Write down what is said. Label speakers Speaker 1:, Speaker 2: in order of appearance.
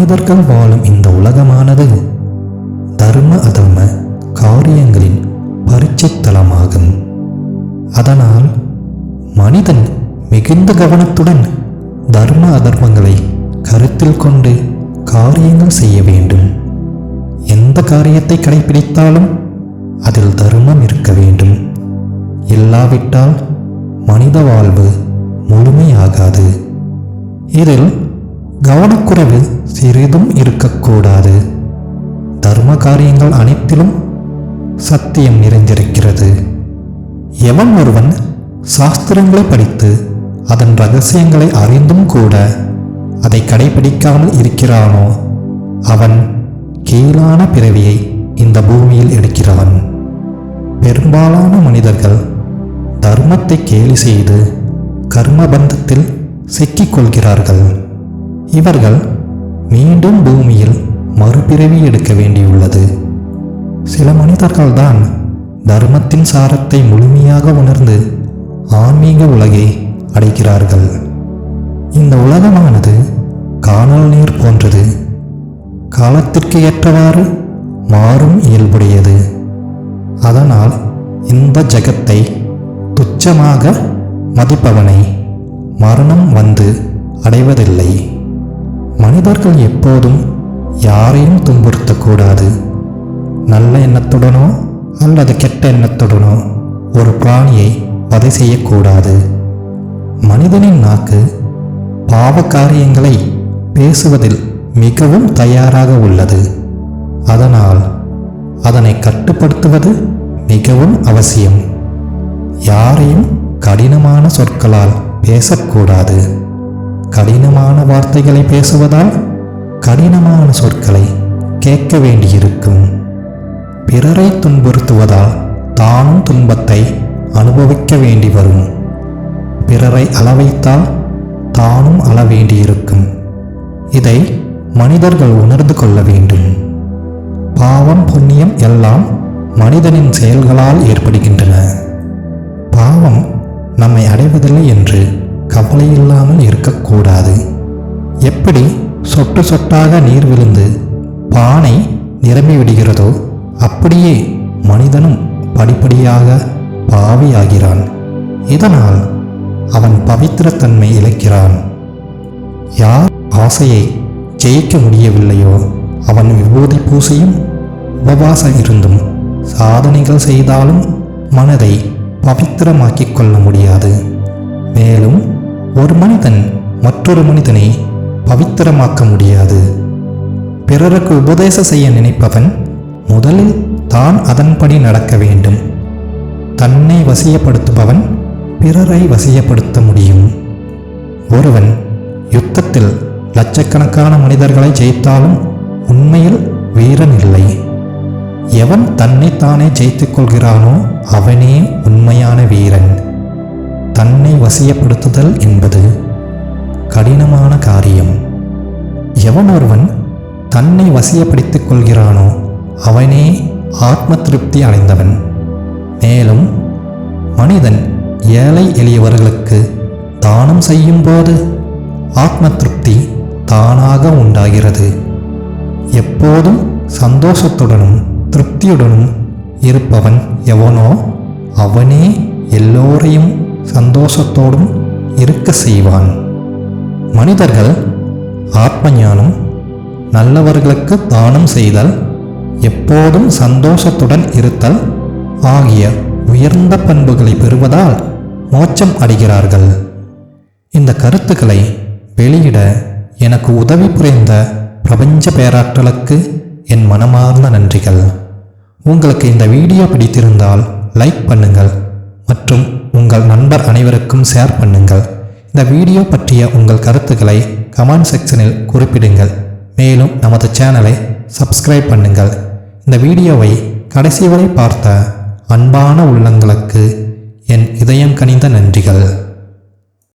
Speaker 1: மனிதர்கள் வாழும் இந்த உலகமானது தர்ம அதர்ம காரியங்களின் பரீட்சைத்தலமாகும். அதனால் மனிதன் மிகுந்த கவனத்துடன் தர்ம அதர்மங்களை கருத்தில் கொண்டு காரியங்கள் செய்ய வேண்டும். எந்த காரியத்தை கடைபிடித்தாலும் அதில் தர்மம் இருக்க வேண்டும். இல்லாவிட்டால் மனித வாழ்வு முழுமையாகாது. இதில் கவனக்குறைவு சிறிதும் இருக்கக்கூடாது. தர்ம காரியங்கள் அனைத்திலும் சத்தியம் நிறைந்திருக்கிறது. எவன் ஒருவன் சாஸ்திரங்களை படித்து அதன் ரகசியங்களை அறிந்தும் கூட அதை கடைபிடிக்காமல் இருக்கிறானோ அவன் கீழான பிறவியை இந்த பூமியில் எடுக்கிறான். பெரும்பாலான மனிதர்கள் தர்மத்தை கேலி செய்து கர்மபந்தத்தில் சிக்கிக்கொள்கிறார்கள். இவர்கள் மீண்டும் பூமியில் மறுபிறவி எடுக்க வேண்டியுள்ளது. சில மனிதர்கள்தான் தர்மத்தின் சாரத்தை முழுமையாக உணர்ந்து ஆன்மீக உலகை அடைகிறார்கள். இந்த உலகமானது காணல் நீர் போன்றது. காலத்திற்கு ஏற்றவாறு மாறும் இயல்புடையது. அதனால் இந்த ஜகத்தை துச்சமாக மதிப்பவனை மரணம் வந்து அடைவதில்லை. மனிதர்கள் எப்போதும் யாரையும் துன்புறுத்தக்கூடாது. நல்ல எண்ணத்துடனோ அல்லது கெட்ட எண்ணத்துடனோ ஒரு பிராணியை வதை செய்யக்கூடாது. மனிதனின் நாக்கு பாவ காரியங்களை பேசுவதில் மிகவும் தயாராக உள்ளது. அதனால் அதனை கட்டுப்படுத்துவது மிகவும் அவசியம். யாரையும் கடினமான சொற்களால் பேசக்கூடாது. கடினமான வார்த்தைகளை பேசுவதால் கடினமான சொற்களை கேட்க வேண்டியிருக்கும். பிறரை துன்புறுத்துவதால் தானும் துன்பத்தை அனுபவிக்க வேண்டி வரும். பிறரை அளவைத்தால் தானும் அள வேண்டியிருக்கும். இதை மனிதர்கள் உணர்ந்து கொள்ள வேண்டும். பாவம் புண்ணியம் எல்லாம் மனிதனின் செயல்களால் ஏற்படுகின்றன. பாவம் நம்மை அடைவதில்லை என்று கவலை இல்லாமல் இருக்கக்கூடாது. எப்படி சொட்டு சொட்டாக நீர் விழுந்து பானை நிரம்பி விடுகிறதோ அப்படியே மனிதனும் படிப்படியாக பாவியாகிறான். இதனால் அவன் பவித்திரத்தன்மை இழக்கிறான். யார் ஆசையை ஜெயிக்க முடியவில்லையோ அவன் விபூதி பூசையும் உபவாசம் இருந்தும் சாதனைகள் செய்தாலும் மனதை பவித்திரமாக்கிக் கொள்ள முடியாது. மேலும் ஒரு மனிதன் மற்றொரு மனிதனை பவித்திரமாக்க முடியாது. பிறருக்கு உபதேசம் செய்ய நினைப்பவன் முதலில் தான் அதன்படி நடக்க வேண்டும். தன்னை வசியப்படுத்துபவன் பிறரை வசியப்படுத்த முடியும். ஒருவன் யுத்தத்தில் லட்சக்கணக்கான மனிதர்களை ஜெயித்தாலும் உண்மையில் வீரன் இல்லை. எவன் தன்னைத்தானே ஜெயித்துக் கொள்கிறானோ அவனே உண்மையான வீரன். தன்னை வசியப்படுத்துதல் என்பது கடினமான காரியம். எவன் ஒருவன் தன்னை வசியப்படுத்திக் கொள்கிறானோ அவனே ஆத்ம திருப்தி அடைந்தவன். மேலும் மனிதன் ஏழை எளியவர்களுக்கு தானம் செய்யும் போது ஆத்ம திருப்தி தானாக உண்டாகிறது. எப்போதும் சந்தோஷத்துடனும் திருப்தியுடனும் இருப்பவன் எவனோ அவனே எல்லோரையும் சந்தோஷத்தோடும் இருக்க செய்வான். மனிதர்கள் ஆத்ம ஞானம், நல்லவர்களுக்கு தானம் செய்தல், எப்போதும் சந்தோஷத்துடன் இருத்தல் ஆகிய உயர்ந்த பண்புகளை பெறுவதால் மோட்சம் அடைகிறார்கள். இந்த கருத்துக்களை வெளியிட எனக்கு உதவி புரிந்த பிரபஞ்ச பேராற்றலுக்கு என் மனமார்ந்த நன்றிகள். உங்களுக்கு இந்த வீடியோ பிடித்திருந்தால் லைக் பண்ணுங்கள் மற்றும் உங்கள் நண்பர் அனைவருக்கும் ஷேர் பண்ணுங்கள். இந்த வீடியோ பற்றிய உங்கள் கருத்துக்களை கமெண்ட் செக்ஷனில் குறிப்பிடுங்கள். மேலும் நமது சேனலை சப்ஸ்கிரைப் பண்ணுங்கள். இந்த வீடியோவை கடைசி வரை பார்த்த அன்பான உள்ளங்களுக்கு என் இதயம் கனிந்த நன்றிகள்.